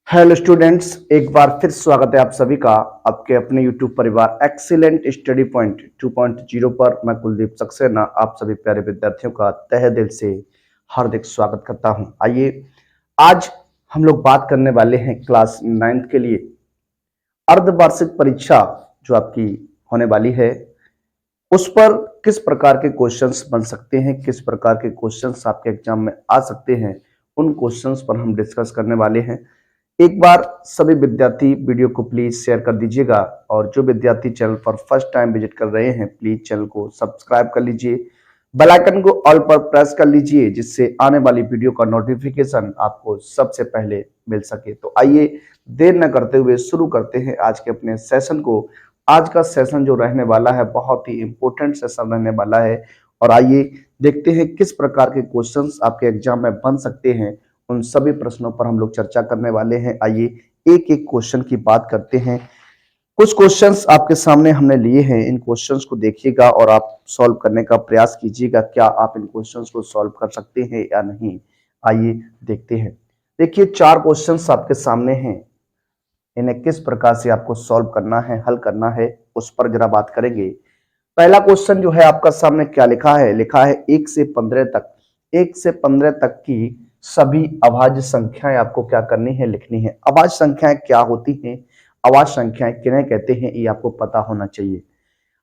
Hello students, एक बार फिर स्वागत है आप सभी का आपके अपने यूट्यूब परिवार एक्सीलेंट स्टडी पॉइंट 2.0 पर। मैं कुलदीप सक्सेना आप सभी प्यारे विद्यार्थियों का तहे दिल से हार्दिक स्वागत करता हूं। आइए आज हम लोग बात करने वाले हैं क्लास 9th के लिए अर्धवार्षिक परीक्षा जो आपकी होने वाली है उस पर किस प्रकार के क्वेश्चंस बन सकते हैं, किस प्रकार के क्वेश्चंस आपके एग्जाम में आ सकते हैं, उन क्वेश्चंस पर हम डिस्कस करने वाले हैं। एक बार सभी विद्यार्थी वीडियो को प्लीज शेयर कर दीजिएगा और जो विद्यार्थी चैनल पर फर्स्ट टाइम विजिट कर रहे हैं प्लीज चैनल को सब्सक्राइब कर लीजिए, बेल आइकन को ऑल पर प्रेस कर लीजिए जिससे आने वाली वीडियो का नोटिफिकेशन आपको सबसे पहले मिल सके। तो आइए देर न करते हुए शुरू करते हैं आज के अपने सेशन को। आज का सेशन जो रहने वाला है बहुत ही इंपॉर्टेंट सेशन रहने वाला है और आइए देखते हैं किस प्रकार के क्वेश्चंस आपके एग्जाम में बन सकते हैं। उन सभी प्रश्नों पर हम लोग चर्चा करने वाले हैं। आइए एक एक क्वेश्चन की बात करते हैं। कुछ क्वेश्चंस आपके सामने हमने लिए हैं, इन क्वेश्चंस को देखिएगा और आप सॉल्व करने का प्रयास कीजिएगा। क्या आप इन क्वेश्चंस को सॉल्व कर सकते हैं या नहीं, आइए देखते हैं। देखिए 4 क्वेश्चंस आपके सामने हैं, इन्हें किस प्रकार से आपको सॉल्व करना है, हल करना है, उस पर जरा बात करेंगे। पहला क्वेश्चन जो है आपका सामने क्या लिखा है, लिखा है 1 से 15 तक, 1 से 15 तक की सभी अभाज्य संख्याएं आपको क्या करनी है, लिखनी है। अभाज्य संख्याएं क्या होती हैं, अभाज्य संख्याएं किन्हें कहते हैं, ये आपको पता होना चाहिए।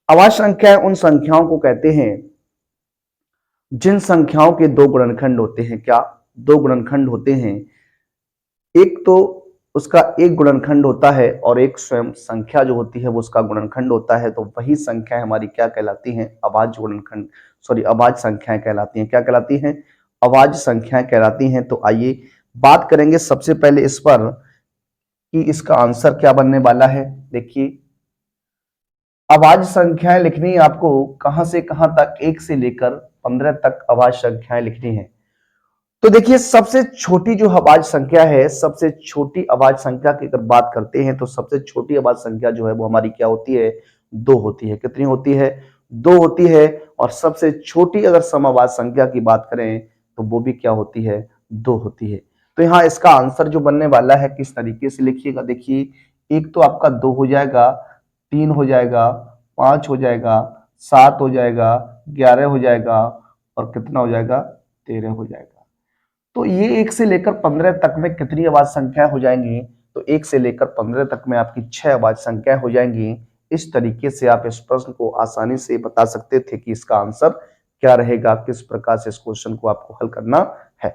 अभाज्य संख्याएं उन संख्याओं को कहते हैं जिन संख्याओं के 2 गुणनखंड होते हैं। क्या 2 गुणनखंड होते हैं, एक तो उसका एक गुणनखंड होता है और एक स्वयं संख्या जो होती है वो उसका गुणनखंड होता है। तो वही संख्या हमारी क्या कहलाती हैं, अभाज्य गुणनखंड, सॉरी अभाज्य संख्याएं कहलाती हैं। क्या कहलाती हैं, अभाज्य संख्याएं कहलाती हैं। तो आइए बात करेंगे सबसे पहले इस पर कि इसका आंसर क्या बनने वाला है। देखिए अभाज्य संख्याएं लिखनी है आपको कहां से कहां तक, 1 से लेकर 15 तक अभाज्य संख्याएं लिखनी है। तो देखिए सबसे छोटी जो अभाज्य संख्या है, सबसे छोटी अभाज्य संख्या की अगर बात करते हैं तो सबसे छोटी अभाज्य संख्या जो है वो हमारी क्या होती है, 2 होती है। कितनी होती है, 2 होती है। और सबसे छोटी अगर समअभाज्य संख्या की बात करें तो वो भी क्या होती है, 2 होती है। तो यहाँ इसका आंसर जो बनने वाला है किस तरीके से लिखिएगा। देखिए एक तो आपका 2 हो जाएगा, 3 हो जाएगा, 5 हो जाएगा, 7 हो जाएगा, 11 हो जाएगा और कितना हो जाएगा, 13 हो जाएगा। तो ये 1 से लेकर 15 तक में कितनी अभाज्य संख्या हो जाएंगी, तो 1 से लेकर 15 तक में आपकी 6 अभाज्य संख्या हो जाएंगी। इस तरीके से आप इस प्रश्न को आसानी से बता सकते थे कि इसका आंसर क्या रहेगा, किस प्रकार से इस क्वेश्चन को आपको हल करना है।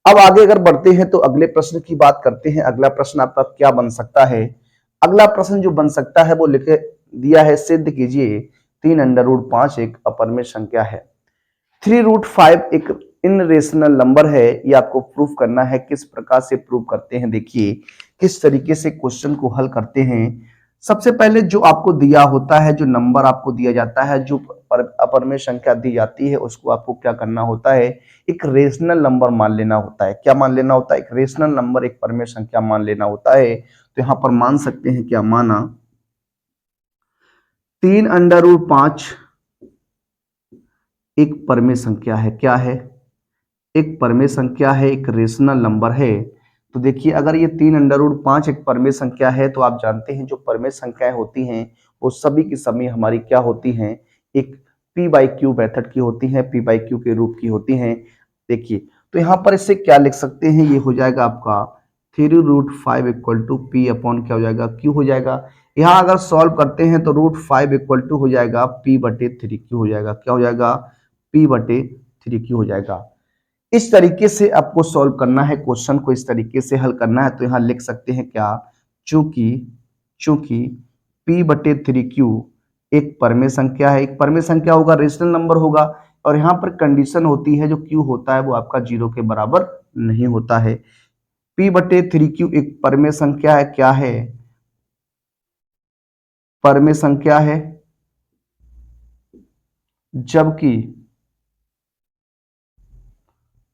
अब आगे अगर बढ़ते हैं तो अगले प्रश्न की बात करते हैं। अगला प्रश्न आपका क्या बन सकता है। अगला प्रश्न जो बन सकता है वो लिखे दिया है, सिद्ध कीजिए 3√5 एक अपरिमेय संख्या है। 3√5 एक इनरेशनल नंबर है, ये आपको प्रूफ करना है। किस प्रकार से प्रूफ करते हैं, देखिए किस तरीके से क्वेश्चन को हल करते हैं। सबसे पहले जो आपको दिया होता है, जो नंबर आपको दिया जाता है, जो अपरिमेय संख्या दी जाती है, उसको आपको क्या करना होता है, एक रेशनल नंबर मान लेना होता है। क्या मान लेना होता है, एक रेशनल नंबर, एक परिमेय संख्या मान लेना होता है। तो यहाँ पर मान सकते हैं, क्या माना, 3√5 एक परिमेय संख्या है। क्या है, एक परिमेय संख्या है, एक रेशनल नंबर है। तो देखिए अगर ये 3√5 एक परिमेय संख्या है तो आप जानते हैं जो परिमेय संख्याएं होती हैं वो सभी की सभी हमारी क्या होती हैं, एक p/q मेथड की होती हैं, p/q के रूप की होती हैं। देखिए तो यहाँ पर इससे क्या लिख सकते हैं, ये हो जाएगा आपका 3√5 इक्वल टू p अपॉन क्या हो जाएगा, q हो जाएगा। यहाँ अगर सॉल्व करते हैं तो √5 इक्वल टू हो जाएगा p/3q हो जाएगा। क्या हो जाएगा, p/3q हो जाएगा। इस तरीके से आपको सॉल्व करना है, क्वेश्चन को इस तरीके से हल करना है। तो यहां लिख सकते हैं क्या, चूंकि चूंकि p/3q एक परिमेय संख्या है, एक परिमेय संख्या होगा, रेशनल नंबर होगा, और यहाँ पर कंडीशन होती है जो q होता है वो आपका 0 के बराबर नहीं होता है। p/3q एक परिमेय संख्या है, क्या है, परिमेय संख्या है, जबकि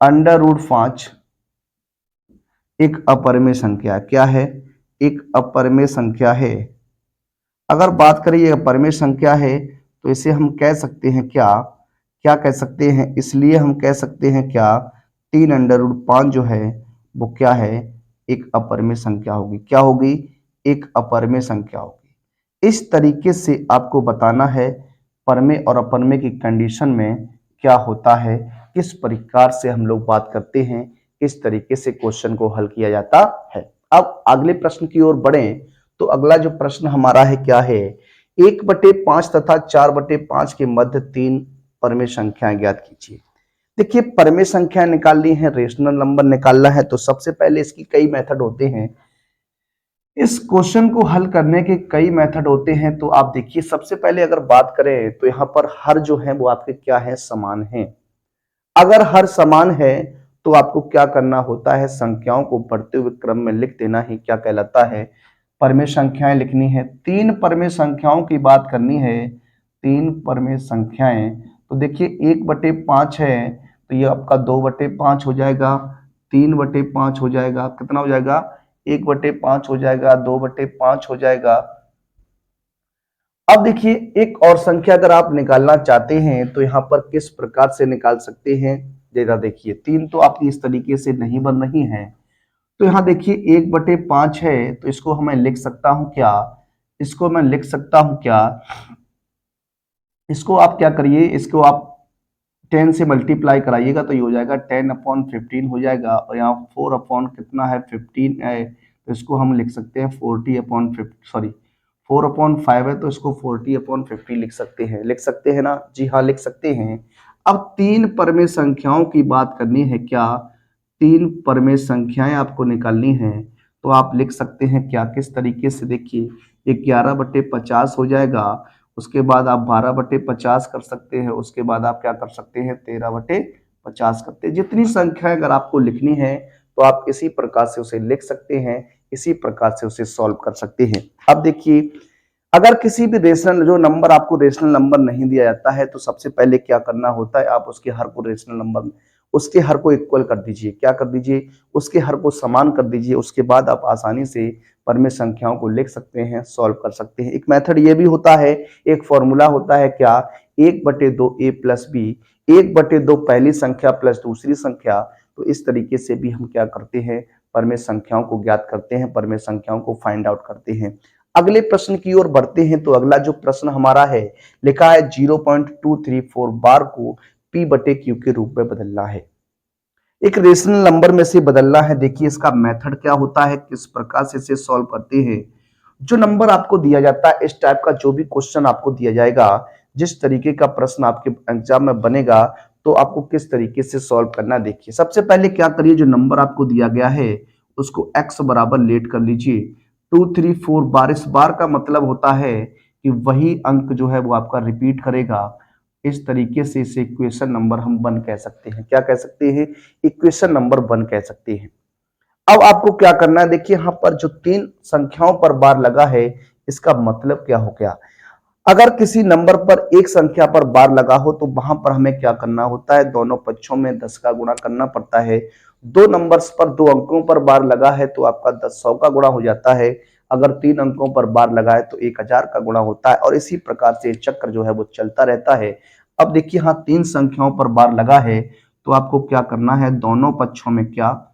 √5 एक अपरिमेय संख्या, क्या है, एक अपरिमेय संख्या है। अगर बात करें ये अपरिमेय संख्या है तो इसे हम कह सकते हैं क्या, क्या कह सकते हैं, इसलिए हम कह सकते हैं क्या, 3√5 जो है वो क्या है, एक अपरिमेय संख्या होगी। क्या होगी? एक अपरिमेय संख्या होगी। इस तरीके से आपको बताना है परमेय और अपरमेय की कंडीशन में क्या होता है, किस प्रकार से हम लोग बात करते हैं, किस तरीके से क्वेश्चन को हल किया जाता है। अब अगले प्रश्न की ओर बढ़ें तो अगला जो प्रश्न हमारा है क्या है, 1/5 तथा 4/5 के मध्य 3 परमेय संख्याएं ज्ञात कीजिए। देखिए परमेय संख्या निकालनी है, रेशनल नंबर निकालना है, तो सबसे पहले इसकी कई मेथड होते हैं। इस क्वेश्चन को हल करने के कई मेथड होते हैं। तो आप देखिए सबसे पहले अगर बात करें तो यहाँ पर हर जो है वो आपके क्या है, समान है। अगर हर समान है तो आपको क्या करना होता है, संख्याओं को बढ़ते हुए क्रम में लिख देना ही क्या कहलाता है, परमेय संख्याएं लिखनी है। 3 परमेय संख्याओं की बात करनी है, 3 परमेय संख्याएं। तो देखिए 1/5 है तो ये आपका 2/5 हो जाएगा, 3/5 हो जाएगा, कितना हो जाएगा, 1/5 हो जाएगा, 2/5 हो जाएगा। अब देखिए एक और संख्या अगर आप निकालना चाहते हैं तो यहाँ पर किस प्रकार से निकाल सकते हैं, जरा देखिए 3 तो आपकी इस तरीके से नहीं बन रही है। तो यहाँ देखिए 1/5 है तो इसको हमें लिख सकता हूं क्या, इसको मैं लिख सकता हूं क्या, इसको आप क्या करिए, इसको आप 10 से मल्टीप्लाई कराइएगा तो ये हो जाएगा 10/15 हो जाएगा। और यहाँ 4 अपॉन कितना है, 15 है, तो इसको हम लिख सकते हैं 40/50, सॉरी 4/5 है तो इसको 40/50 लिख सकते हैं। लिख सकते हैं ना? जी हाँ लिख सकते हैं। अब 3 परमेय संख्याओं की बात करनी है क्या, 3 परमेय संख्याएं आपको निकालनी है। तो आप लिख सकते हैं क्या, किस तरीके से, देखिए 11/50 हो जाएगा, उसके बाद आप 12/50 कर सकते हैं, उसके बाद आप क्या कर सकते हैं, 13/50 करते हैं। जितनी संख्या अगर आपको लिखनी है तो आप इसी प्रकार से उसे लिख सकते हैं, इसी प्रकार से उसे सॉल्व कर सकते हैं। अब देखिए अगर किसी भी रेशनल जो नंबर आपको रेशनल नंबर नहीं दिया जाता है तो सबसे पहले क्या करना होता है, आप उसके हर को रेशनल नंबर में उसके हर को इक्वल कर दीजिए। क्या कर दीजिए, उसके हर को समान कर दीजिए। उसके बाद आप आसानी से परमेय संख्याओं को लिख सकते हैं, सॉल्व कर सकते हैं। एक मेथड ये भी होता है, एक फॉर्मूला होता है क्या, 1/2 a प्लस बी, 1/2 पहली संख्या प्लस दूसरी संख्या। तो इस तरीके से भी हम क्या करते हैं, परमेय संख्याओं को ज्ञात करते हैं, परमेय संख्याओं को फाइंड आउट करते हैं। अगले प्रश्न की ओर बढ़ते हैं। तो अगला जो प्रश्न हमारा है, लिखा है 0.234 बार को p/q के रूप में बदलना है, एक रेशनल नंबर में से बदलना है। देखिए इसका मेथड क्या होता है, किस प्रकार से इसे सॉल्व करते हैं। जो नंबर आपको दिया जाता है, इस टाइप का जो भी क्वेश्चन आपको दिया जाएगा, जिस तरीके का प्रश्न आपके एग्जाम में बनेगा, तो आपको किस तरीके से सॉल्व करना है। देखिए सबसे पहले क्या करिए, जो नंबर आपको दिया गया है उसको x बराबर लेट कर लीजिए 234 बार। इस बार का मतलब होता है कि वही अंक जो है वो आपका रिपीट करेगा। इस तरीके से इसे इक्वेशन नंबर हम 1 कह सकते हैं। क्या कह सकते हैं, इक्वेशन नंबर 1 कह सकते हैं। अब आपको क्या करना है, देखिए यहाँ पर जो 3 संख्याओं पर बार लगा है, इसका मतलब क्या हो गया, अगर किसी नंबर पर एक संख्या पर बार लगा हो तो वहां पर हमें क्या करना होता है, दोनों पक्षों में 10 का गुणा करना पड़ता है। दो नंबर्स पर, दो अंकों पर बार लगा है तो आपका 100 का गुणा हो जाता है। अगर 3 अंकों पर बार लगा है तो 1000 का गुणा होता है। और इसी प्रकार से चक्र जो है वो चलता रहता है। अब देखिए यहाँ 3 संख्याओं पर बार लगा है तो आपको क्या करना है, दोनों पक्षों में क्या,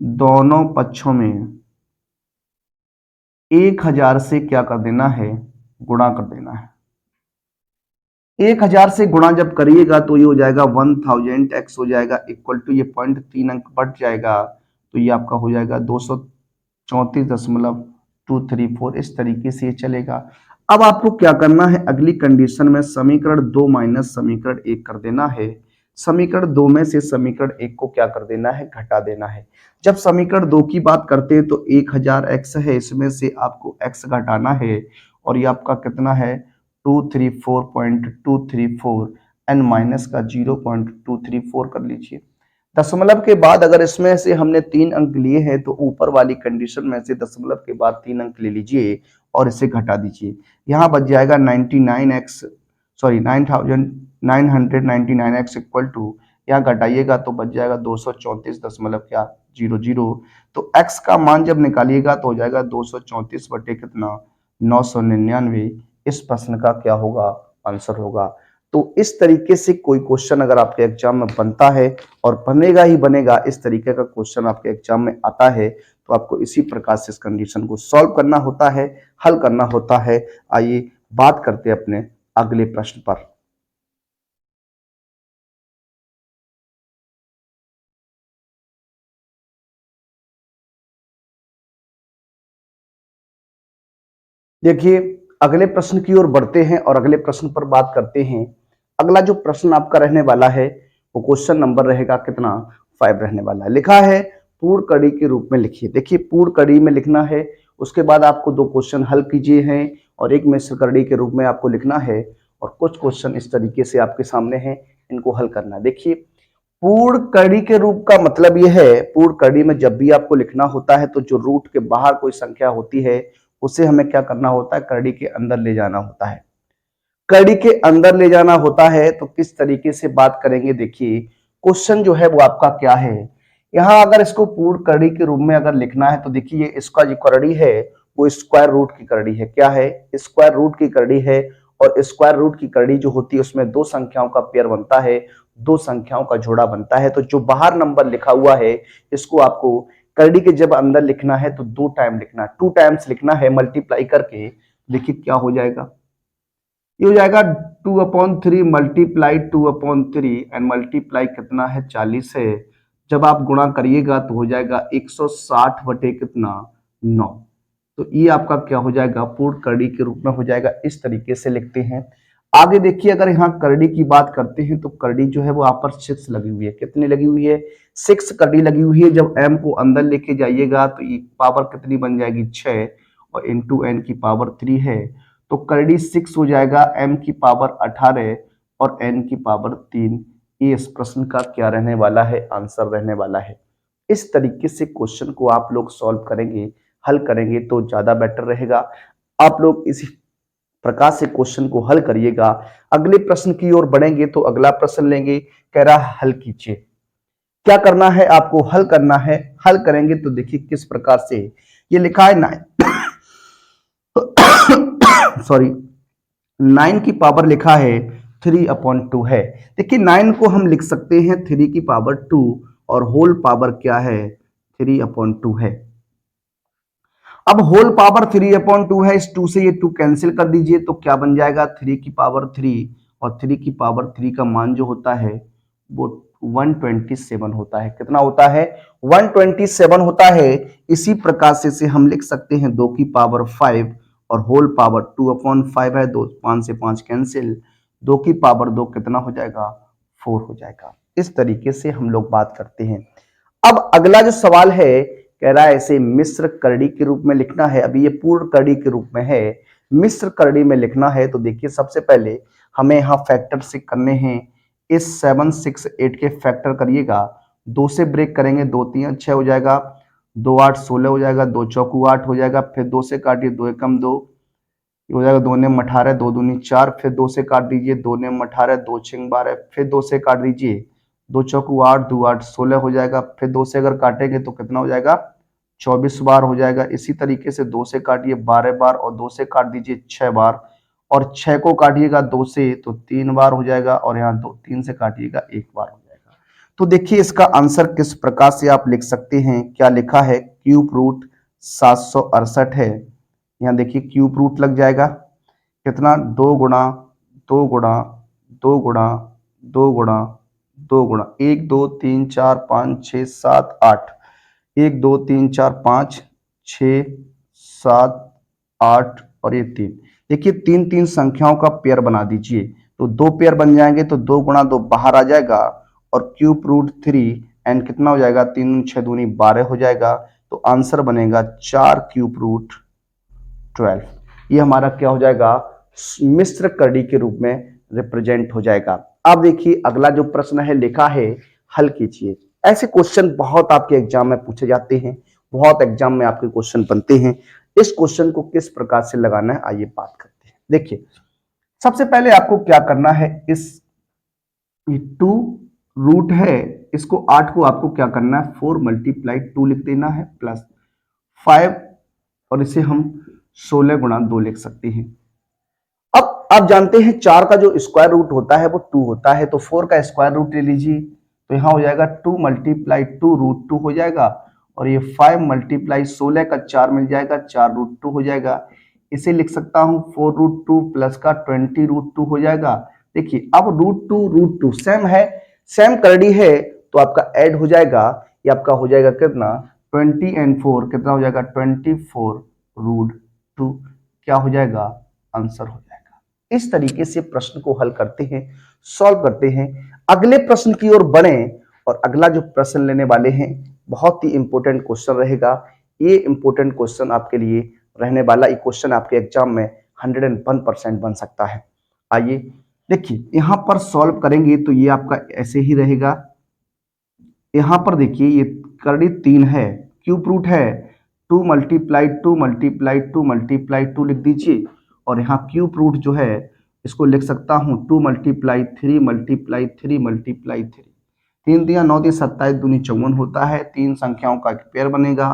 दोनों पक्षों में 1000 से क्या कर देना है, गुणा कर देना है। 1000 से गुणा जब करिएगा तो ये हो जाएगा 1000x हो जाएगा, इक्वल टू ये 0.3 अंक बढ़ जाएगा तो ये आपका हो जाएगा 234.234। इस तरीके से ये चलेगा। अब आपको क्या करना है, अगली कंडीशन में समीकरण 2 माइनस समीकरण 1 कर देना है। समीकरण 2 में से समीकरण 1 को क्या कर देना है, घटा देना है। जब समीकरण 2 की बात करते हैं तो 1000x है, इसमें से आपको x घटाना है और ये आपका कितना है 234.234 एन माइनस का 0.234 कर लीजिए। दशमलव के बाद अगर इसमें से हमने 3 अंक लिए हैं तो ऊपर वाली कंडीशन में से दशमलव के बाद 3 अंक ले लीजिए और इसे घटा दीजिए। यहाँ बच जाएगा 99x, sorry 9999x equal to, यहाँ घटाइएगा तो बच जाएगा 234.00। तो x का मान जब निकालिएगा तो हो जाएगा 234 बटे कितना, 999। इस प्रश्न का क्या होगा, आंसर होगा। तो इस तरीके से कोई क्वेश्चन अगर आपके एग्जाम में बनता है और बनेगा ही बनेगा, इस तरीके का क्वेश्चन आपके एग्जाम में आता है तो आपको इसी प्रकार से इस कंडीशन को सॉल्व करना होता है, हल करना होता है। आइए बात करते हैं अपने अगले प्रश्न पर। देखिए, अगले प्रश्न की ओर बढ़ते हैं और अगले प्रश्न पर बात करते हैं। अगला जो प्रश्न आपका रहने वाला है वो क्वेश्चन नंबर रहेगा कितना, 5 रहने वाला है। लिखा है पूर्ण कड़ी के रूप में लिखिए। देखिए, पूर्ण कड़ी में लिखना है, उसके बाद आपको 2 क्वेश्चन हल कीजिए हैं और एक मिश्र कड़ी के रूप में आपको लिखना है और कुछ क्वेश्चन इस तरीके से आपके सामने हैं, इनको हल करना है। देखिए, पूर्ण कड़ी के रूप का मतलब यह है, पूर्ण कड़ी में जब भी आपको लिखना होता है तो जो रूट के बाहर कोई संख्या होती है उसे हमें क्या करना होता है, कड़ी के अंदर ले जाना होता है। कड़ी के अंदर ले जाना होता है तो किस तरीके से बात करेंगे। देखिए, क्वेश्चन जो है वो आपका क्या है, यहां अगर इसको पूर्ण कड़ी के रूप में अगर लिखना है तो देखिए इसका जो कड़ी है वो स्क्वायर रूट की कड़ी है। क्या है, स्क्वायर रूट की कड़ी है। और स्क्वायर रूट की कड़ी जो होती है उसमें 2 संख्याओं का पेयर बनता है, 2 संख्याओं का जोड़ा बनता है। तो जो बाहर नंबर लिखा हुआ है इसको आपको कड़ी के जब अंदर लिखना है तो 2 टाइम लिखना है, 2 टाइम्स लिखना है मल्टीप्लाई करके। देखिए क्या हो जाएगा, ये हो जाएगा 2/3 मल्टीप्लाई 2/3 एंड मल्टीप्लाई कितना है, 40 है। जब आप गुणा करिएगा तो हो जाएगा 160 बटे कितना, 9। तो ये आपका क्या हो जाएगा, पूर्ण करड़ी के रूप में हो जाएगा। इस तरीके से लिखते हैं। आगे देखिए, अगर यहाँ करड़ी की बात करते हैं तो करड़ी जो है वो यहाँ पर 6 लगी हुई है। कितनी लगी हुई है, 6 करड़ी लगी हुई है। जब m को अंदर लेके जाइएगा तो ये पावर कितनी बन जाएगी, 6 और इंटू n की पावर 3 है। तो करड़ी 6 हो जाएगा, m की पावर 18 और n की पावर 3। ये इस प्रश्न का क्या रहने वाला है, आंसर रहने वाला है। इस तरीके से क्वेश्चन को आप लोग सॉल्व करेंगे, हल करेंगे तो ज्यादा बेटर रहेगा। आप लोग इसी प्रकार से क्वेश्चन को हल करिएगा। अगले प्रश्न की ओर बढ़ेंगे तो अगला प्रश्न लेंगे, कह रहा हल कीजिए। क्या करना है आपको, हल करना है। हल करेंगे तो देखिए किस प्रकार से ये लिखा है 9 सॉरी 9 की पावर लिखा है 3/2 है। देखिए 9 को हम लिख सकते हैं 3 की पावर 2 और होल पावर क्या है, 3/2 है। अब होल पावर 3/2 है, इस 2 से ये 2 कैंसिल कर दीजिए तो क्या बन जाएगा, 3 की पावर 3 और 3 की पावर 3 का मान जो होता है वो 127 होता है। कितना होता है, 127 होता है। इसी प्रकार से हम लिख सकते हैं 2 की पावर 5 और होल पावर 2/5 है, 2 5 से 5 कैंसिल, 2 की पावर 2 कितना हो जाएगा, 4 हो जाएगा। इस तरीके से हम लोग बात करते हैं। अब अगला जो सवाल है, कह रहा है इसे मिश्र करड़ी के रूप में लिखना है। अभी ये पूर्ण करड़ी के रूप में है, मिश्र करड़ी में लिखना है। तो देखिए सबसे पहले हमें यहाँ फैक्टर से करने हैं। इस 7 6 8 के फैक्टर करिएगा, 2 से ब्रेक करेंगे, 2 3 6 हो जाएगा, 2 8 16 हो जाएगा, 2 चौकू 8 हो जाएगा, फिर 2 से काटिए, 2 एकम 2 हो जाएगा, 2 नेम 18, 2 दूनी 4, फिर 2 से काट दीजिए, 2 नेम 18, 2 छिंग 12, फिर 2 से काट दीजिए, 2 चौकू 8, 2 8 16 हो जाएगा, फिर 2 से अगर काटेंगे तो कितना हो जाएगा, 24 बार हो जाएगा। इसी तरीके से 2 से काटिए 12 बार और 2 से काट दीजिए 6 बार और 6 को काटिएगा 2 से तो 3 बार हो जाएगा और यहाँ 3 से काटिएगा 1 बार हो जाएगा। तो देखिए इसका आंसर किस प्रकार से आप लिख सकते हैं। क्या लिखा है, क्यूब रूट 768 है। यहाँ देखिए क्यूब रूट लग जाएगा कितना, 2 गुणा 2 गुणा 2 गुणा 2 गुणा 2 गुणा 1 2 3 4 5 6 7 8, 1 2 3 4 5 6 7 8 और ये 3। देखिए 3 3 संख्याओं का पेयर बना दीजिए तो 2 पेयर बन जाएंगे, तो 2 गुणा 2 बाहर आ जाएगा और क्यूब रूट 3 एंड कितना हो जाएगा, 3 6 दूनी 12 हो जाएगा। तो आंसर बनेगा 4 क्यूब रूट 12। ये हमारा क्या हो जाएगा, मिश्र कड़ी के रूप में रिप्रेजेंट हो जाएगा। अब देखिए अगला जो प्रश्न है, लिखा है हल कीजिए। ऐसे क्वेश्चन बहुत आपके एग्जाम में पूछे जाते हैं, बहुत एग्जाम में आपके क्वेश्चन बनते हैं। इस क्वेश्चन को किस प्रकार से लगाना है, आइए बात करते हैं। देखिए सबसे पहले आपको क्या करना है, इस 2 रूट है, इसको 8 को आपको क्या करना है, 4 मल्टीप्लाई 2 लिख देना है प्लस 5 और इसे हम 16 गुणा 2 लिख सकते हैं। अब आप जानते हैं 4 का जो स्क्वायर रूट होता है वो 2 होता है, तो 4 का स्क्वायर रूट ले लीजिए तो यहां हो जाएगा 2 मल्टीप्लाई 2 रूट 2 हो जाएगा और ये 5 मल्टीप्लाई 16 का 4 मिल जाएगा, 4√2 हो जाएगा। इसे लिख सकता हूँ 4√2 प्लस का 20√2 हो जाएगा। देखिए अब √2 सेम है, सेम करड़ी है तो आपका ऐड हो जाएगा। ये आपका हो जाएगा कितना, 20 एंड 4 कितना हो जाएगा, 24√2 क्या हो जाएगा, आंसर हो जाएगा। इस तरीके से प्रश्न को हल करते हैं, सॉल्व करते हैं। अगले प्रश्न की ओर बढ़े और अगला जो प्रश्न लेने वाले हैं बहुत ही इंपॉर्टेंट क्वेश्चन रहेगा। ये इंपॉर्टेंट क्वेश्चन आपके लिए रहने वाला, ये क्वेश्चन आपके एग्जाम में 101% बन सकता है। आइए देखिए यहां पर सॉल्व करेंगे तो ये आपका ऐसे ही रहेगा। यहां पर देखिए ये करड़ी 3 है, क्यूब रूट है 2 मल्टीप्लाई 2 मल्टीप्लाई 2 मल्टीप्लाई 2 लिख दीजिए। और यहाँ क्यूब रूट जो है इसको लिख सकता हूँ 2 मल्टीप्लाई 3 मल्टीप्लाई 3 मल्टीप्लाई 3। 3 दिया 9 दी 27 दूनी 54 होता है। तीन संख्याओं का एक पेयर बनेगा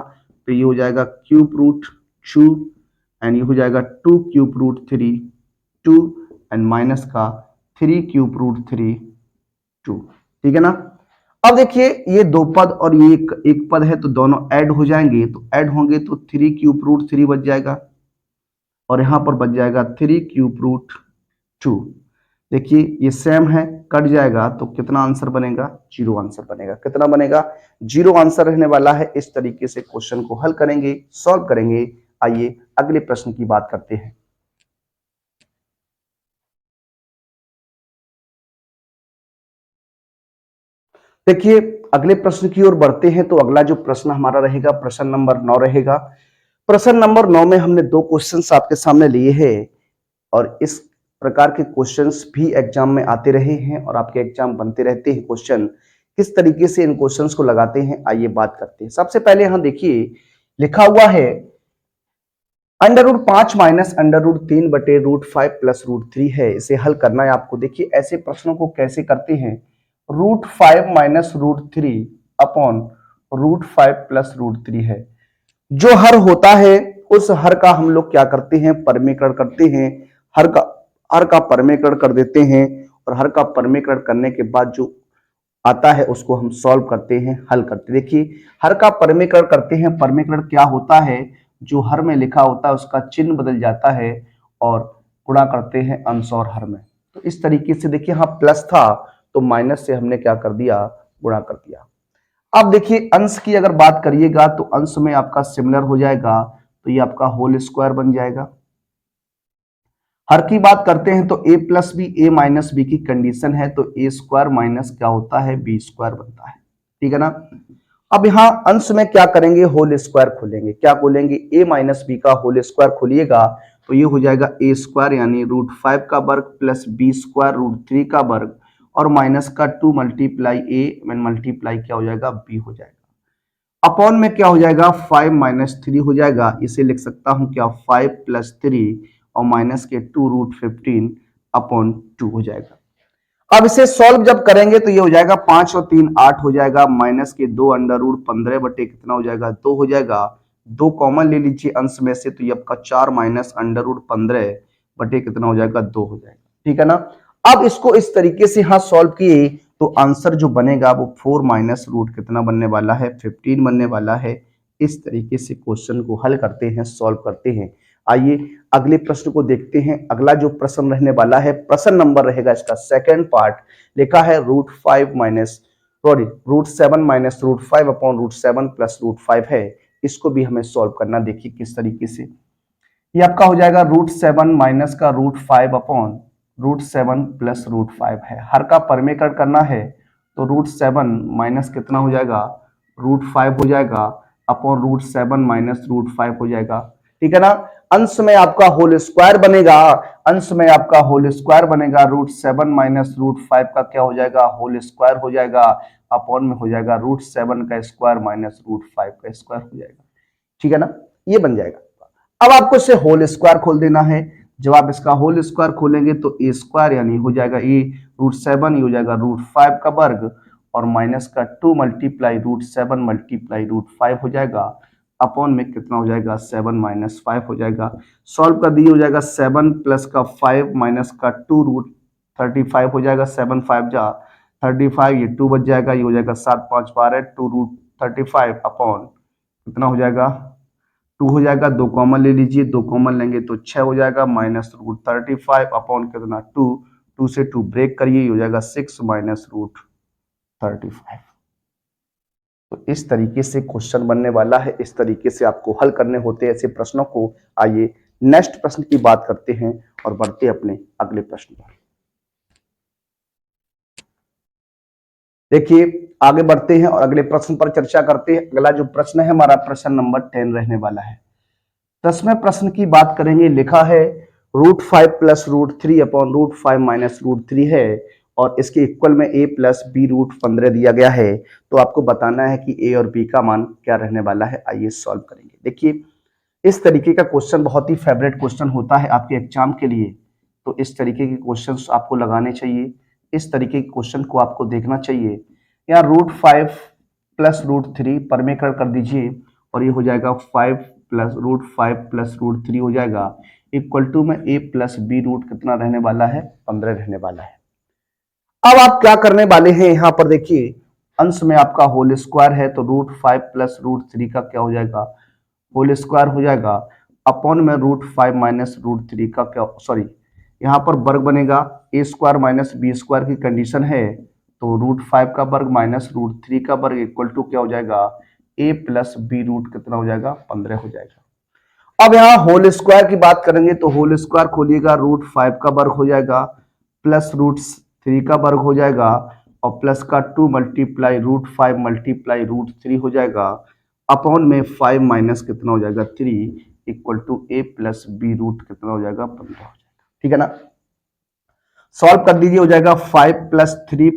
तो ये हो जाएगा क्यूब रूट 2 एंड ये हो जाएगा 2 क्यूब रूट 3 2 एंड माइनस का 3 क्यूब रूट 3 2। ठीक है ना। अब देखिए ये दो पद और ये एक पद है तो दोनों ऐड हो जाएंगे, तो ऐड होंगे तो 3 क्यूब रूट 3 बच जाएगा और यहां पर बच जाएगा 3 क्यूब रूट 2। देखिए ये सेम है, कट जाएगा तो कितना आंसर बनेगा, 0 आंसर बनेगा। कितना बनेगा, 0 आंसर रहने वाला है। इस तरीके से क्वेश्चन को हल करेंगे, सॉल्व करेंगे। आइए अगले प्रश्न की बात करते हैं। देखिए अगले प्रश्न की ओर बढ़ते हैं तो अगला जो प्रश्न हमारा रहेगा प्रश्न नंबर 9 रहेगा। प्रश्न नंबर 9 में हमने दो क्वेश्चंस आपके सामने लिए हैं और इस प्रकार के क्वेश्चंस भी एग्जाम में आते रहे हैं और आपके एग्जाम बनते रहते हैं। क्वेश्चन किस तरीके से इन क्वेश्चंस को लगाते हैं आइए बात करते हैं। सबसे पहले यहां देखिए लिखा हुआ है √5 माइनस √3 बटे √5 प्लस √3 है। इसे हल करना है आपको। देखिए ऐसे प्रश्नों को कैसे करते हैं, √5 माइनस √3 अपॉन √5 प्लस √3 है। जो हर होता है उस हर का हम लोग क्या करते हैं, परमीकरण करते हैं। हर का परमीकरण कर देते हैं और हर का परमीकरण करने के बाद जो आता है उसको हम सॉल्व करते हैं, हल करते हैं। देखिए हर का परमीकरण करते हैं। परमीकरण क्या होता है, जो हर में लिखा होता है उसका चिन्ह बदल जाता है और गुणा करते हैं अंश और हर में। तो इस तरीके से देखिए यहाँ प्लस था तो माइनस से हमने क्या कर दिया, गुणा कर दिया। अब देखिए अंश की अगर बात करिएगा तो अंश में आपका सिमिलर हो जाएगा तो ये आपका होल स्क्वायर बन जाएगा। हर की बात करते हैं तो a plus B A minus B की कंडीशन है तो ए स्क्वायर माइनस क्या होता है, बी स्क्वायर बनता है। ठीक है ना। अब यहाँ अंश में क्या करेंगे, होल स्क्वायर खोलेंगे। क्या खोलेंगे, a माइनस बी का होल स्क्वायर खोलिएगा तो ये हो जाएगा a स्क्वायर यानी √5 का वर्ग प्लस बी स्क्वायर √3 का वर्ग और माइनस का 2 मल्टीप्लाई ए मल्टीप्लाई क्या हो जाएगा, b हो जाएगा। अपॉन में क्या हो जाएगा, 5 माइनस 3 हो जाएगा। इसे लिख सकता हूं क्या, 5 प्लस 3 और माइनस के 2√15 अपॉन 2 हो जाएगा। अब इसे सॉल्व जब करेंगे तो ये हो जाएगा 5 और 3 8 हो जाएगा, माइनस के 2 √15 बटे कितना हो जाएगा, 2 हो जाएगा। 2 कॉमन ले लीजिए अंश में से तो ये आपका 4 माइनस √15 बटे कितना हो जाएगा, 2 हो जाएगा। ठीक है ना। अब इसको इस तरीके से यहां सॉल्व किए तो आंसर जो बनेगा वो 4 माइनस रूट कितना बनने वाला है, 15 बनने वाला है। इस तरीके से क्वेश्चन को हल करते हैं, सॉल्व करते हैं। आइए अगले प्रश्न को देखते हैं। अगला जो प्रश्न रहने वाला है प्रश्न नंबर रहेगा इसका सेकंड पार्ट। लिखा है √7 माइनस √5 अपॉन √7 प्लस √5 है। इसको भी हमें सॉल्व करना, देखिए किस तरीके से। ये आपका हो जाएगा √7 माइनस का √5 अपॉन √7 प्लस √5 है। हर का परमीकरण करना है तो √7 माइनस कितना हो जाएगा, √5 हो जाएगा अपॉन √7 माइनस √5 हो जाएगा। ठीक है ना। अंश में आपका होल स्क्वायर बनेगा, अंश में आपका होल स्क्वायर बनेगा। √7 माइनस √5 का क्या हो जाएगा, होल स्क्वायर हो जाएगा। अपॉन में हो जाएगा √7 का स्क्वायर माइनस √5 का स्क्वायर हो जाएगा। ठीक है ना, ये बन जाएगा। अब आपको इसे होल स्क्वायर खोल देना है। जब आप इसका होल स्क्वायर खोलेंगे तो ए स्क्वायर यानी हो जाएगा ए √7, ये हो जाएगा √5 का वर्ग और माइनस का 2 मल्टीप्लाई √7 मल्टीप्लाई √5 हो जाएगा। अपॉन में कितना हो जाएगा, 7 माइनस 5 हो जाएगा। सॉल्व कर दिए हो जाएगा 7 प्लस का 5 माइनस का 2√35 हो जाएगा। 7 5 जा 35, ये 2 बच जाएगा। ये हो जाएगा 7 5 12 2√35 अपॉन कितना हो जाएगा 2 हो जाएगा, 2 कॉमन ले लीजिए, 2 कॉमन लेंगे तो 6 हो जाएगा, माइनस रूट 35 अपॉन कितना 2, 2 से 2 ब्रेक करिए, ये हो जाएगा 6 माइनस रूट 35। तो इस तरीके से क्वेश्चन बनने वाला है, इस तरीके से आपको हल करने होते हैं ऐसे प्रश्नों को। आइए नेक्स्ट प्रश्न की बात करते हैं और बढ़ते अपने अगले प्रश्न पर। देखिए आगे बढ़ते हैं और अगले प्रश्न पर चर्चा करते हैं। अगला जो प्रश्न है हमारा प्रश्न नंबर 10 रहने वाला है। 10वें प्रश्न की बात करेंगे। लिखा है √5 प्लस √3 अपॉन √5 माइनस √3 है और इसके इक्वल में a प्लस बी √15 दिया गया है। तो आपको बताना है कि a और b का मान क्या रहने वाला है। आइए सॉल्व करेंगे। देखिए इस तरीके का क्वेश्चन बहुत ही फेवरेट क्वेश्चन होता है आपके एग्जाम के लिए। तो इस तरीके के क्वेश्चंस आपको लगाने चाहिए, इस तरीके के क्वेश्चन को आपको देखना चाहिए। यहाँ √5 प्लस √3 परमेकरण कर दीजिए और ये हो जाएगा 5 प्लस √5 प्लस √3 हो जाएगा इक्वल टू में a प्लस बी रूट कितना रहने वाला है 15 रहने वाला है। अब आप क्या करने वाले हैं, यहाँ पर देखिए अंश में आपका होल स्क्वायर है तो √5 प्लस √3 का क्या हो जाएगा होल स्क्वायर हो जाएगा अपॉन में √5 माइनस √3 का क्या, सॉरी यहाँ पर वर्ग बनेगा, a square minus B square की कंडीशन है तो √5 का वर्ग माइनस √3 का वर्ग इक्वल टू क्या हो जाएगा a प्लस बी रूट कितना हो जाएगा 15 हो जाएगा। अब यहाँ होल स्क्वायर की बात करेंगे तो होल स्क्वायर खोलिएगा, √5 का वर्ग हो जाएगा प्लस √3 का वर्ग हो जाएगा और प्लस का 2 मल्टीप्लाई √5 मल्टीप्लाई √3 हो जाएगा अपॉन में 5 माइनस कितना हो जाएगा 3 equal to a plus B root कितना हो जाएगा 15 हो जाएगा। ठीक है ना, सॉल्व कर दीजिए, हो जाएगा 5 प्लस 3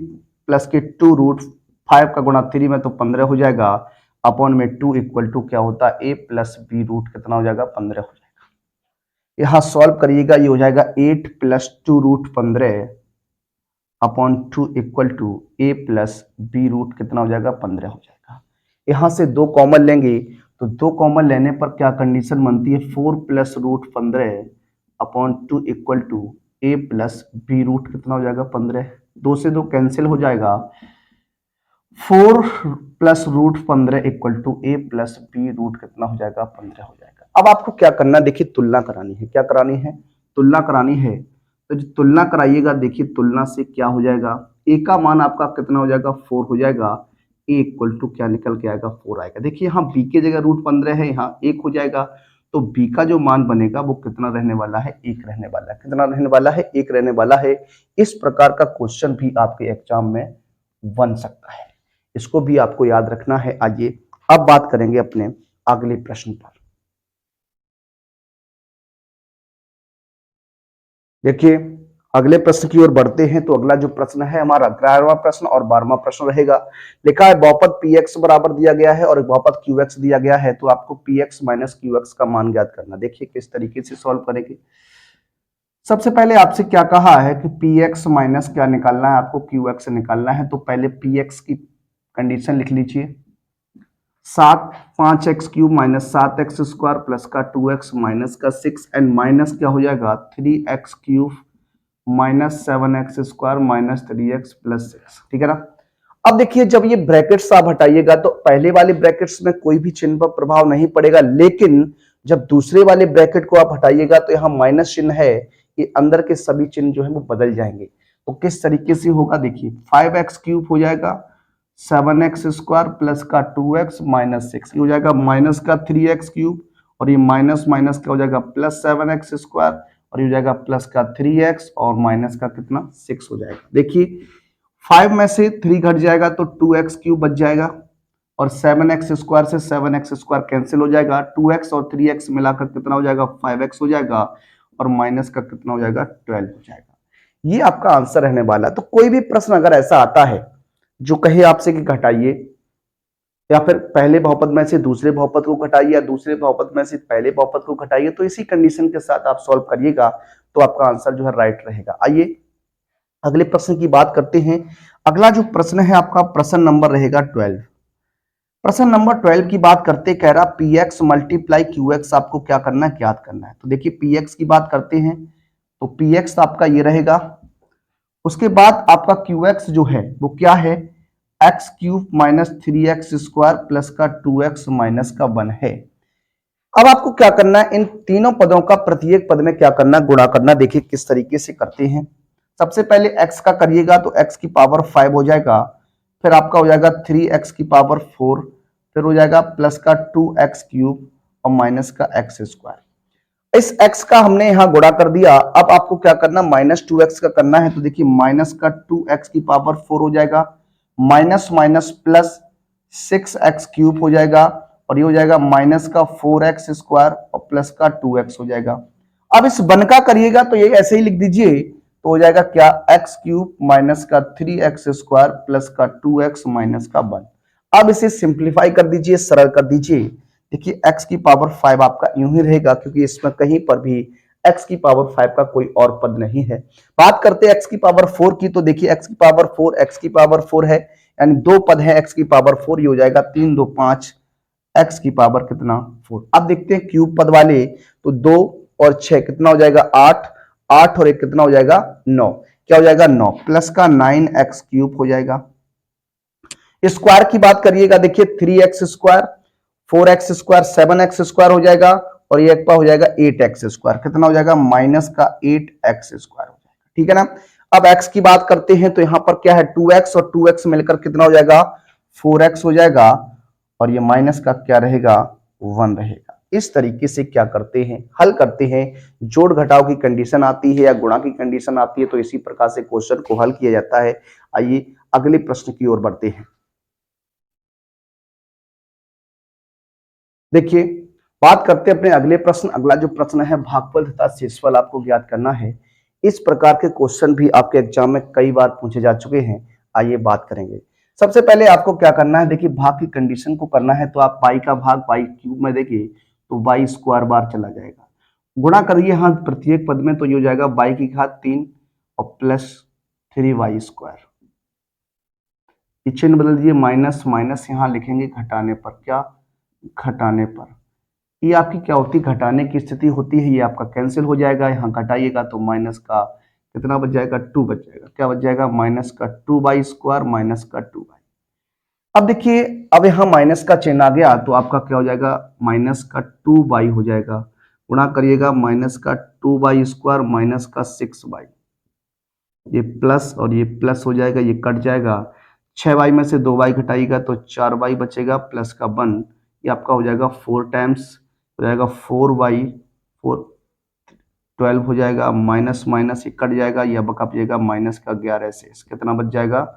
प्लस के 2 √5 का गुणा 3 में तो 15 हो जाएगा अपॉन में 2 इक्वल टू क्या होता है a प्लस बी रूट कितना हो जाएगा 15 हो जाएगा। यहां सॉल्व करिएगा, ये हो जाएगा 8 प्लस 2 √15 upon 2 equal to a plus B root कितना हो जाएगा 15 हो जाएगा। यहां से 2 कॉमन लेंगे तो 2 कॉमन लेने पर क्या कंडीशन बनती है 4 plus √15 upon 2 equal to a plus B root कितना हो जाएगा 15। 2 से 2 कैंसिल हो जाएगा, 4 plus √15 equal to a plus B root कितना हो जाएगा 15 हो जाएगा। अब आपको क्या करना, देखिए तुलना करानी है। क्या करानी है, तुलना करानी है। तो जो तुलना कराइएगा देखिए तुलना से क्या हो जाएगा, a का मान आपका कितना हो जाएगा 4 हो जाएगा, a इक्वल टू क्या निकल के आएगा 4 आएगा। देखिए यहाँ b के जगह √15 है, यहाँ 1 हो जाएगा तो b का जो मान बनेगा वो कितना रहने वाला है 1 रहने वाला है। कितना रहने वाला है 1 रहने वाला है। इस प्रकार का क्वेश्चन भी आपके एग्जाम में बन सकता है, इसको भी आपको याद रखना है। आइए अब बात करेंगे अपने अगले प्रश्न पर। देखिए अगले प्रश्न की ओर बढ़ते हैं। तो अगला जो प्रश्न है हमारा 11वां प्रश्न और 12वां प्रश्न रहेगा। लिखा है बहुपद px बराबर दिया गया है और एक बहुपद qx दिया गया है, तो आपको px माइनस qx का मान ज्ञात करना। देखिए किस तरीके से सॉल्व करेंगे। सबसे पहले आपसे क्या कहा है कि px माइनस क्या निकालना है, आपको qx निकालना है। तो पहले px की कंडीशन लिख लीजिए, 5x³ माइनस 7x² प्लस का 2x माइनस का 6 एंड माइनस क्या हो जाएगा 3x³ minus 7x² minus 3x plus 6। ठीक है ना। अब देखिए जब ये ब्रैकेट्स आप हटाइएगा तो पहले वाले ब्रैकेट्स में कोई भी चिन्ह पर प्रभाव नहीं पड़ेगा, लेकिन जब दूसरे वाले ब्रैकेट को आप हटाइएगा तो यहाँ माइनस चिन्ह है, ये अंदर के सभी चिन्ह जो है वो बदल जाएंगे। तो किस तरीके से होगा देखिए, 5x³ हो जाएगा 7x² प्लस का 2x माइनस 6, ये हो जाएगा माइनस का 3x³ और ये माइनस माइनस क्या हो जाएगा प्लस 7x² और ये हो जाएगा प्लस का 3x और माइनस का कितना 6 हो जाएगा। देखिए 5 में से 3 घट जाएगा तो 2x³ बच जाएगा और 7x² से 7x² कैंसिल हो जाएगा, 2x और 3x मिलाकर कितना हो जाएगा 5x हो जाएगा और माइनस का कितना हो जाएगा 12 हो जाएगा। ये आपका आंसर रहने वाला है। तो कोई भी प्रश्न अगर ऐसा आता है जो कहे आपसे कि घटाइए या फिर पहले बहुपद में से दूसरे बहुपद को घटाइए या दूसरे बहुपद में से पहले बहुपद को घटाइए, तो इसी कंडीशन के साथ आप सॉल्व करिएगा तो आपका आंसर जो है राइट रहेगा। आइए अगले प्रश्न की बात करते हैं। अगला जो प्रश्न है आपका प्रश्न नंबर रहेगा 12। प्रश्न नंबर 12 की बात करते कह रहा px मल्टीप्लाई qx आपको क्या करना है ज्ञात करना है। तो देखिए px की बात करते हैं तो px आपका ये रहेगा, उसके बाद आपका qx जो है वो क्या है x cube minus 3x² plus का 2x माइनस का 1 है। अब आपको क्या करना है, इन तीनों पदों का प्रत्येक पद में क्या करना, गुणा करना। देखिए किस तरीके से करते हैं। सबसे पहले x का करिएगा तो x की पावर 5 हो जाएगा, फिर आपका हो जाएगा 3x की पावर 4, फिर हो जाएगा प्लस का 2x क्यूब और माइनस का x²। इस x का हमने यहां गुणा कर दिया। अब आपको क्या करना, माइनस 2x का करना है। तो देखिए माइनस का 2x की पावर 4 हो जाएगा, minus minus plus 6x cube हो जाएगा, और ये हो जाएगा माइनस का 4x² और प्लस का 2x हो जाएगा। अब इस वन का करिएगा तो ये ऐसे ही लिख दीजिए, तो हो जाएगा क्या, x क्यूब माइनस का 3x² प्लस का 2x माइनस का 1। अब इसे सिंप्लीफाई कर दीजिए, सरल कर दीजिए। देखिए x की पावर 5 आपका यूं ही रहेगा, क्योंकि इसमें कहीं पर भी x की पावर 5 का कोई और पद नहीं है। बात करते हैं x की पावर 4 की, तो देखिए x की पावर 4 x की पावर 4 है, यानी दो पद है x की पावर 4, ये हो जाएगा 3 2 5 x की पावर कितना 4। अब देखते हैं क्यूब पद वाले, तो 2 और 6 कितना हो जाएगा 8, 8 और 1 कितना हो जाएगा 9, क्या हो जाएगा 9 प्लस का 9x क्यूब हो जाएगा। स्क्वायर की बात करिएगा, देखिए 3x², 4x², 7x² हो जाएगा, और ये एक पर हो जाएगा 8x², कितना हो जाएगा माइनस का 8x² हो जाएगा। ठीक है ना। अब x की बात करते हैं तो यहां पर क्या है, 2x और 2x मिलकर कितना हो जाएगा 4x हो जाएगा, और ये माइनस का क्या रहेगा 1 रहेगा। इस तरीके से क्या करते हैं, हल करते हैं। जोड़ घटाव की कंडीशन आती है या गुणा की कंडीशन आती है, तो इसी प्रकार से क्वेश्चन को हल किया जाता है। आइए अगले प्रश्न की ओर बढ़ते हैं। देखिए बात करते हैं अपने अगले प्रश्न। अगला जो प्रश्न है, भागफल तथा शेषफल आपको ज्ञात करना है। इस प्रकार के क्वेश्चन भी आपके एग्जाम में कई बार पूछे जा चुके हैं। आइए बात करेंगे। सबसे पहले आपको क्या करना है, देखिए भाग की कंडीशन को करना है, तो आप पाई का भाग पाई क्यूब में देखिए तो बाई स्क्वायर बार चला जाएगा। गुणा करिए हाँ प्रत्येक पद में, तो ये हो जाएगा बाई की घात 3 और प्लस 3y²। चिन्ह बदल दीजिए, माइनस माइनस यहां लिखेंगे घटाने पर, क्या घटाने पर। ये आपकी क्या होती है, घटाने की स्थिति होती है, ये आपका कैंसिल हो जाएगा। यहाँ घटाइएगा तो माइनस का कितना बच जाएगा 2 बच जाएगा, क्या बच जाएगा माइनस का 2y² माइनस का 2y। अब देखिए अब यहाँ माइनस का चिन्ह आ गया, तो आपका क्या हो जाएगा माइनस का 2y हो जाएगा। गुणा करिएगा माइनस का 2y² माइनस का 6y, ये प्लस और ये प्लस हो जाएगा, ये कट जाएगा। 6y में से 2y घटाइएगा तो 4y बचेगा प्लस का 1, ये आपका हो जाएगा 4 टाइम्स हो जाएगा 4y, 4 12 हो जाएगा, माइनस माइनस ये कट जाएगा, यह बका जाएगा माइनस का 11 शेष। कितना बच जाएगा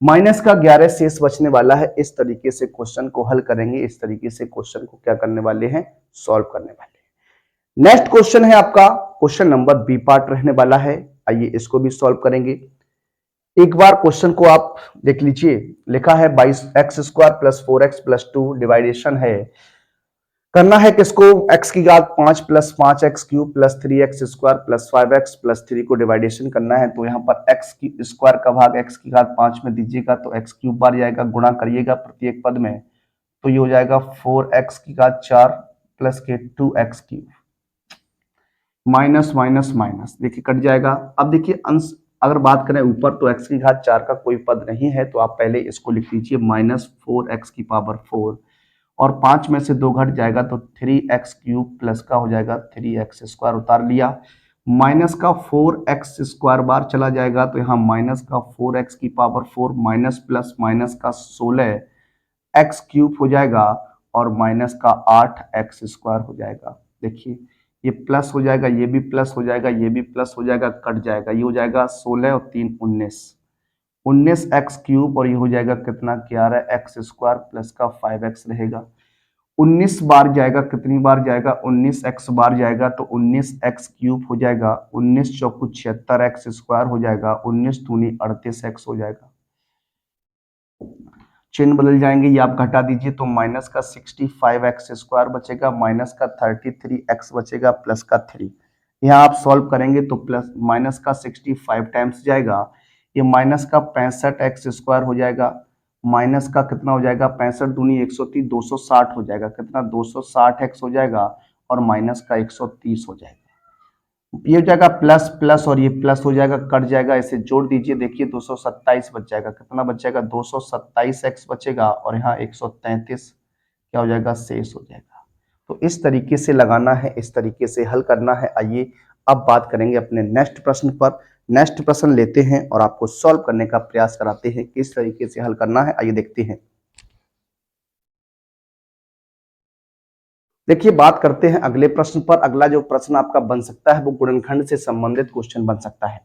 माइनस का 11 शेष बचने वाला है। इस तरीके से क्वेश्चन को हल करेंगे, इस तरीके से क्वेश्चन को क्या करने वाले हैं, सॉल्व करने वाले हैं। नेक्स्ट क्वेश्चन है आपका क्वेश्चन नंबर बी पार्ट रहने वाला है। आइए इसको भी सॉल्व करेंगे। एक बार क्वेश्चन को आप देख लीजिए, लिखा है 22x² प्लस 4x प्लस 2, डिवाइडेशन है, करना है किसको, x की घात 5 plus 5x cube plus 3x² plus 5x plus 3 को डिवाइडेशन करना है। तो यहाँ पर x की स्क्वायर का भाग x की घात 5 में दीजिएगा तो x क्यूब बार जाएगा, गुणा करिएगा प्रत्येक पद में, तो ये हो जाएगा 4x की घात 4 प्लस के 2x cube, minus minus minus देखिए कट जाएगा। अब देखिए अंश अगर बात करें ऊपर, तो x की घात 4 का कोई पद नहीं है, तो आप पहले इसको लिख लीजिए माइनस 4x की पावर 4, और 5 में से 2 घट जाएगा तो 3x क्यूब प्लस का हो जाएगा 3x² उतार लिया। माइनस का 4x² बार चला जाएगा, तो यहाँ माइनस का 4x की पावर 4 माइनस प्लस माइनस का 16x क्यूब हो जाएगा, और माइनस का 8x² हो जाएगा। देखिए ये प्लस हो जाएगा, ये भी प्लस हो जाएगा, ये भी प्लस हो जाएगा, कट जाएगा, ये हो जाएगा 16 और 3 19, 19x क्यूब, और ये हो जाएगा कितना 11x² प्लस का 5x रहेगा। 19 बार जाएगा, कितनी बार जाएगा 19x बार जाएगा, तो 19x क्यूब हो जाएगा, 19 चौकू 76x² हो जाएगा, 19 दूनी 38x हो जाएगा। चिन्ह बदल जाएंगे, ये आप घटा दीजिए तो माइनस का 65x² बचेगा, माइनस का 33x बचेगा, प्लस का 3। यहाँ आप सॉल्व करेंगे तो प्लस माइनस का 65 टाइम्स जाएगा, ये माइनस का 65x² हो जाएगा, माइनस का कितना हो जाएगा 65 दूनी 130, 260 हो जाएगा, कितना 260x हो जाएगा, और माइनस का 130 हो जाएगा। ये हो जाएगा प्लस प्लस और ये प्लस हो जाएगा, कट जाएगा, इसे जोड़ दीजिए, देखिए 227 बच जाएगा। कितना बच जाएगा? 227x बचेगा और यहाँ 133 क्या हो जाएगा? शेष हो जाएगा। तो इस तरीके से लगाना है, इस तरीके से हल करना है। आइए अब बात करेंगे अपने नेक्स्ट प्रश्न पर। नेक्स्ट प्रश्न लेते हैं और आपको सॉल्व करने का प्रयास कराते हैं, किस तरीके से हल करना है। आइए देखते हैं। देखिए बात करते हैं अगले प्रश्न पर। अगला जो प्रश्न आपका बन सकता है वो गुणनखंड से संबंधित क्वेश्चन बन सकता है,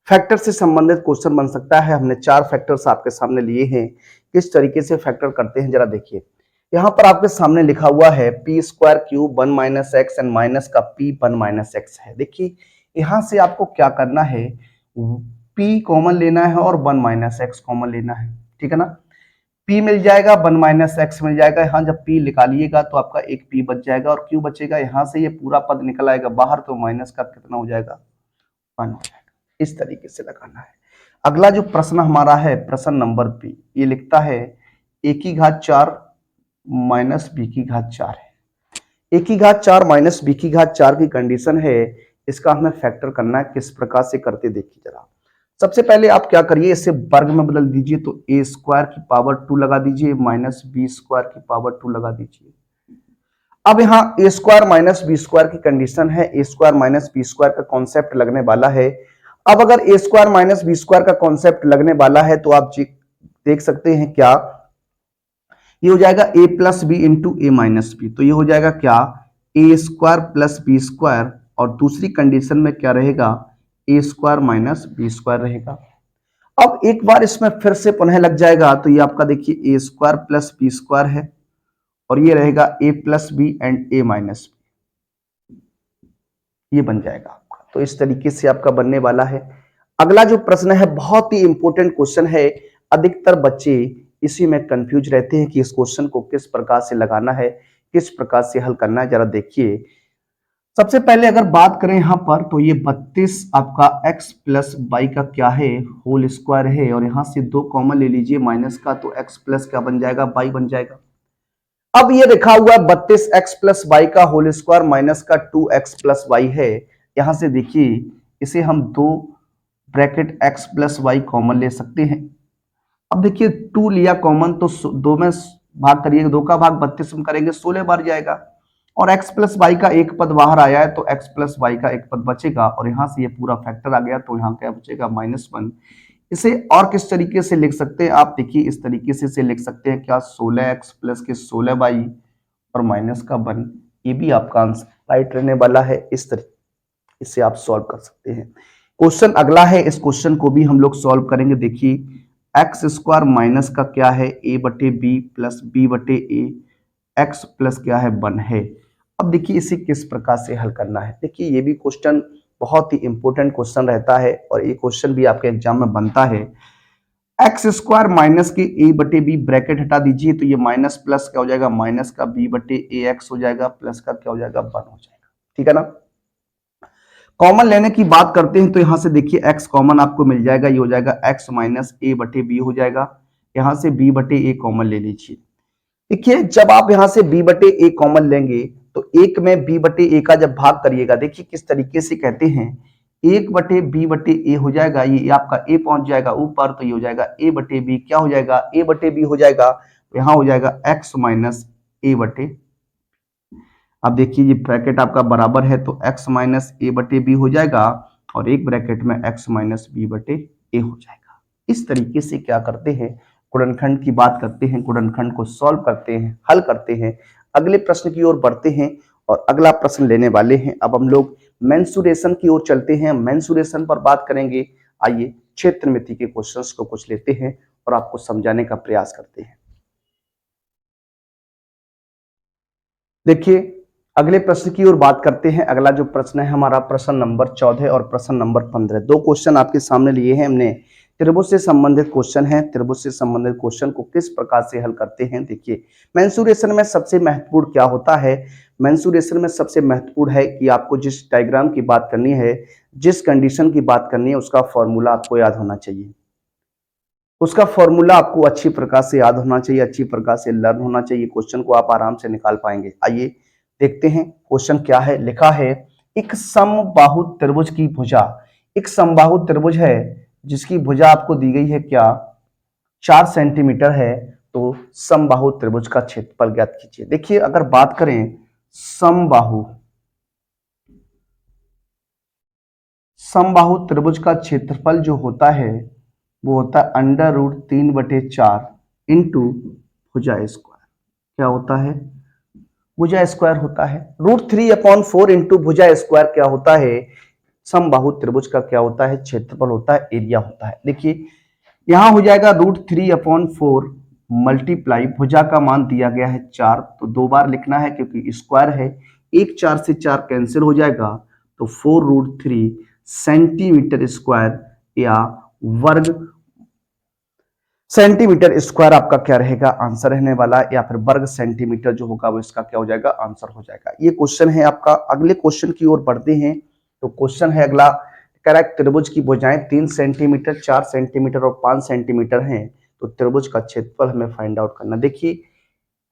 फैक्टर से संबंधित क्वेश्चन बन सकता है। हमने 4 फैक्टर्स आपके सामने लिए हैं, किस तरीके से फैक्टर करते हैं जरा देखिए। यहाँ पर आपके सामने लिखा हुआ है P square cube 1 minus x and minus का पी 1 माइनस एक्स है। देखिए यहाँ से आपको क्या करना है, पी कॉमन लेना है और 1 माइनस एक्स कॉमन लेना है, ठीक है ना। p मिल जाएगा, 1 माइनस एक्स मिल जाएगा। यहाँ जब p निकालिएगा तो आपका एक p बच जाएगा और q बचेगा। यहाँ से ये पूरा पद निकल आएगा बाहर, तो माइनस का कितना हो जाएगा? 1 हो जाएगा। इस तरीके से लगाना है। अगला जो प्रश्न हमारा है प्रश्न नंबर p, ये लिखता है a की घात 4 माइनस b की घात 4 है। a की घात 4 माइनस b की घात 4 की कंडीशन है, इसका हमें फैक्टर करना है। किस प्रकार से करते देखिए जरा। सबसे पहले आप क्या करिए, इसे वर्ग में बदल दीजिए, तो ए स्क्वायर की पावर 2 लगा दीजिए माइनस बी स्क्वायर की पावर 2 लगा दीजिए। अब यहाँ ए स्क्वायर माइनस बी स्क्वायर की कंडीशन है, ए स्क्वायर माइनस बी स्क्वायर का कॉन्सेप्ट लगने वाला है। अब अगर ए स्क्वायर माइनस बी स्क्वायर का कॉन्सेप्ट लगने वाला है तो आप देख सकते हैं क्या, ये हो जाएगा ए प्लस बी इंटू ए माइनस बी। तो ये हो जाएगा क्या, ए स्क्वायर प्लस बी स्क्वायर, और दूसरी कंडीशन में क्या रहेगा, ए स्क्वायर माइनस बी स्क्वायर रहेगा। अब एक बार इसमें फिर से पुनः लग जाएगा, तो ये आपका देखिए A square plus B square है और ये रहेगा A plus B and A minus B, ये बन जाएगा आपका। तो इस तरीके से आपका बनने वाला है। अगला जो प्रश्न है बहुत ही इंपॉर्टेंट क्वेश्चन है, अधिकतर बच्चे इसी में कंफ्यूज रहते हैं कि इस क्वेश्चन को किस प्रकार से लगाना है, किस प्रकार से हल करना है। जरा देखिए, सबसे पहले अगर बात करें यहां पर, तो ये 32 आपका x प्लस वाई का क्या है, होल स्क्वायर है, और यहां से 2 कॉमन ले लीजिए माइनस का, तो x प्लस क्या बन जाएगा, वाई बन जाएगा। अब ये लिखा हुआ है 32x प्लस वाई का होल स्क्वायर माइनस का 2x प्लस वाई है। यहां से देखिए इसे हम 2 bracket x plus Y common ले सकते हैं। अब देखिए 2 लिया कॉमन, तो 2 में भाग करिए, 2 का भाग 32 में करेंगे 16 बार जाएगा, और x प्लस वाई का एक पद बाहर आया है तो x प्लस वाई का एक पद बचेगा, और यहां से ये पूरा फैक्टर आ गया, तो यहाँ क्या बचेगा, -1। इसे और किस तरीके से लिख सकते हैं आप देखिए, इस तरीके से लिख सकते हैं क्या, 16x प्लस के 16 वाई और माइनस का 1, ये भी आपका आंसर राइट रहने वाला है। इस तरीके इसे आप सॉल्व कर सकते हैं। क्वेश्चन अगला है, इस क्वेश्चन को भी हम लोग सॉल्व करेंगे। देखिए एक्स स्क्वायर माइनस का क्या है, a बटे बी प्लस बी बटे ए, एक्स प्लस क्या है 1 है। अब देखिए इसे किस प्रकार से हल करना है। देखिए ये भी क्वेश्चन बहुत ही इंपॉर्टेंट क्वेश्चन रहता है और ये क्वेश्चन भी आपके एग्जाम में बनता है। एक्स स्क्वायर माइनस के ए बटे बी ब्रैकेट हटा दीजिए, तो ये माइनस प्लस क्या हो जाएगा, माइनस का बी बटे ए एक्स हो जाएगा, प्लस का क्या हो जाएगा, 1 हो जाएगा, ठीक है ना। कॉमन लेने की बात करते हैं तो यहां से देखिए x कॉमन आपको मिल जाएगा, ये हो जाएगा x माइनस ए बटे बी हो जाएगा। यहां से b बटे ए कॉमन ले लीजिए। देखिए जब आप यहां से b बटे ए कॉमन लेंगे तो एक में b बटे ए का जब भाग करिएगा, देखिए किस तरीके से कहते हैं, 1 बटे बी बटे ए हो जाएगा, ये आपका a पहुंच जाएगा ऊपर, तो ये हो जाएगा a बटे बी, क्या हो जाएगा, a बटे बी हो जाएगा, तो यहां हो जाएगा x माइनस ए बटे। अब देखिए ये ब्रैकेट आपका बराबर है, तो x माइनस ए बटे बी हो जाएगा और एक ब्रैकेट में x माइनस बी बटे ए हो जाएगा। इस तरीके से क्या करते हैं, गुणनखंड की बात करते हैं, गुणनखंड को सॉल्व करते हैं, हल करते हैं। अगले प्रश्न की ओर बढ़ते हैं और अगला प्रश्न लेने वाले हैं। अब हम लोग मेंसुरेशन की ओर चलते हैं, मेंसुरेशन पर बात करेंगे। आइए क्षेत्रमिति के क्वेश्चंस को कुछ लेते हैं और आपको समझाने का प्रयास करते हैं। देखिए अगले प्रश्न की ओर बात करते हैं। अगला जो प्रश्न है हमारा प्रश्न नंबर 14 और प्रश्न नंबर 15, 2 क्वेश्चन आपके सामने लिए हैं हमने। त्रिभुज से संबंधित क्वेश्चन है। त्रिभुज से संबंधित क्वेश्चन को किस प्रकार से हल करते हैं देखिए। मेंसुरेशन में सबसे महत्वपूर्ण क्या होता है, मेंसुरेशन में सबसे महत्वपूर्ण है कि आपको जिस डायग्राम की बात करनी है, जिस कंडीशन की बात करनी है, उसका फॉर्मूला आपको याद होना चाहिए। उसका फॉर्मूला आपको अच्छी प्रकार से याद होना चाहिए, अच्छी प्रकार से लर्न होना चाहिए। क्वेश्चन को आप आराम से निकाल पाएंगे। आइए देखते हैं क्वेश्चन क्या है। लिखा है एक समबाहु त्रिभुज की भुजा, एक समबाहु त्रिभुज है जिसकी भुजा आपको दी गई है क्या, 4 सेंटीमीटर है। तो समबाहु त्रिभुज का क्षेत्रफल ज्ञात कीजिए। देखिए अगर बात करें समबाहु त्रिभुज का क्षेत्रफल जो होता है वो होता है √3/4 इंटू भुजा स्क्वायर। क्या होता है, भुजा स्क्वायर होता है। √3/4 इंटू भुजा स्क्वायर क्या होता है, समबाहु त्रिभुज का क्या होता है, क्षेत्रफल होता है, एरिया होता है। देखिए यहां हो जाएगा √3/4 मल्टीप्लाई भुजा का मान दिया गया है 4, तो 2 बार लिखना है क्योंकि स्क्वायर है। 4 से 4 कैंसिल हो जाएगा तो 4√3 सेंटीमीटर स्क्वायर या वर्ग सेंटीमीटर स्क्वायर आपका क्या रहेगा, आंसर रहने वाला, या फिर वर्ग सेंटीमीटर जो होगा वो इसका क्या हो जाएगा, आंसर हो जाएगा। ये क्वेश्चन है आपका। अगले क्वेश्चन की ओर बढ़ते हैं। तो क्वेश्चन है अगला, करेक्ट त्रिभुज की भुजाएं 3 सेंटीमीटर, 4 सेंटीमीटर और 5 सेंटीमीटर हैं, तो त्रिभुज का क्षेत्रफल हमें फाइंड आउट करना। देखिए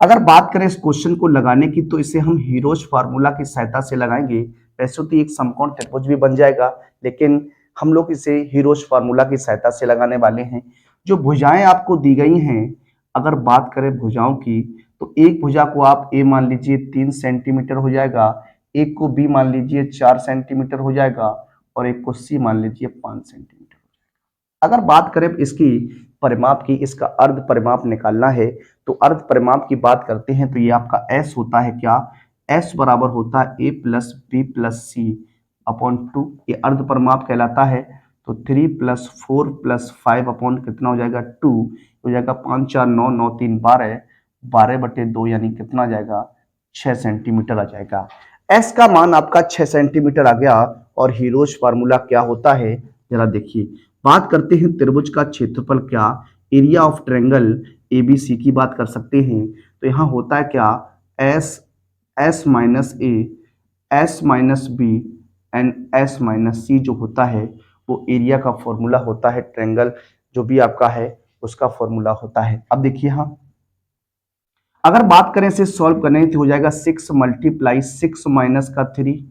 अगर बात करें इस क्वेश्चन को लगाने की तो इसे हम हीरोज फार्मूला की सहायता से लगाएंगे। वैसे तो एक समकोण त्रिभुज भी बन जाएगा, लेकिन हम लोग इसे हीरोज फार्मूला की सहायता से लगाने वाले हैं। जो भुजाएं आपको दी गई हैं, अगर बात करें भुजाओं की, तो एक भुजा को आप ए मान लीजिए 3 सेंटीमीटर हो जाएगा, एक को बी मान लीजिए 4 सेंटीमीटर हो जाएगा और एक को सी मान लीजिए 5 सेंटीमीटर। अगर बात करें इसकी परिमाप की, इसका अर्ध परिमाप निकालना है, तो अर्ध परिमाप की बात करते हैं तो ये आपका S होता है क्या, S बराबर होता है A+B+C/2। ये अर्ध परिमाप कहलाता है। तो 3 + 4 + 5 अपॉन कितना हो जाएगा 2, हो जाएगा 5 4 9 9 3 12, 12/2 यानी कितना आ जाएगा 6 सेंटीमीटर आ जाएगा। S का मान आपका 6 सेंटीमीटर आ गया। और हीरोज फार्मूला क्या होता है जरा देखिए। बात करते हैं त्रिभुज का क्षेत्रफल क्या, एरिया ऑफ ट्रायंगल एबीसी की बात कर सकते हैं। तो यहाँ होता है क्या, S minus A, S minus B and S minus C जो होता है वो एरिया का फॉर्मूला होता है, ट्रायंगल जो भी आपका है उसका फॉर्मूला होता है। अब देखिए यहाँ अगर बात करें इसे सॉल्व करने तो हो जाएगा 6 × 6 माइनस का 3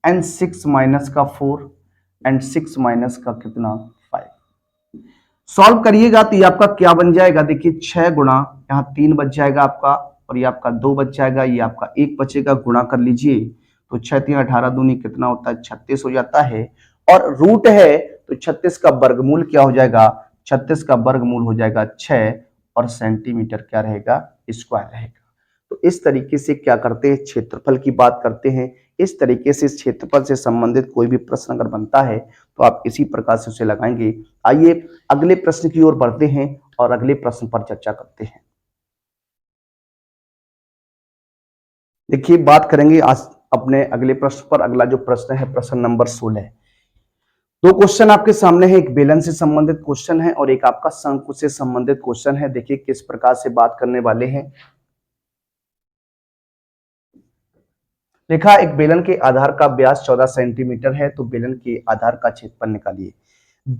एंड 6 माइनस का 4 एंड 6 माइनस का कितना 5। सॉल्व करिएगा तो ये आपका क्या बन जाएगा, देखिए 6 गुणा यहाँ 3 बच जाएगा आपका, और ये आपका 2 बच जाएगा, ये आपका 1 बचेगा, गुणा कर लीजिए तो 6 3 18 दूनी कितना होता है 36 हो जाता है। और रूट है तो 36 का वर्गमूल क्या हो जाएगा, 36 का वर्गमूल हो जाएगा 6 और सेंटीमीटर क्या रहेगा, स्क्वायर रहेगा। तो इस तरीके से क्या करते हैं, क्षेत्रफल की बात करते हैं। इस तरीके से क्षेत्रफल से संबंधित कोई भी प्रश्न अगर बनता है तो आप इसी प्रकार से उसे लगाएंगे। आइए अगले प्रश्न की ओर बढ़ते हैं और अगले प्रश्न पर चर्चा करते हैं। देखिए बात करेंगे आज अपने अगले प्रश्न पर। अगला जो प्रश्न है प्रश्न नंबर 16। दो क्वेश्चन आपके सामने है, एक बेलन से संबंधित क्वेश्चन है और एक आपका शंकु से संबंधित क्वेश्चन है। देखिए किस प्रकार से बात करने वाले हैं। लिखा एक बेलन के आधार का व्यास 14 सेंटीमीटर है, तो बेलन के आधार का क्षेत्रफल निकालिए।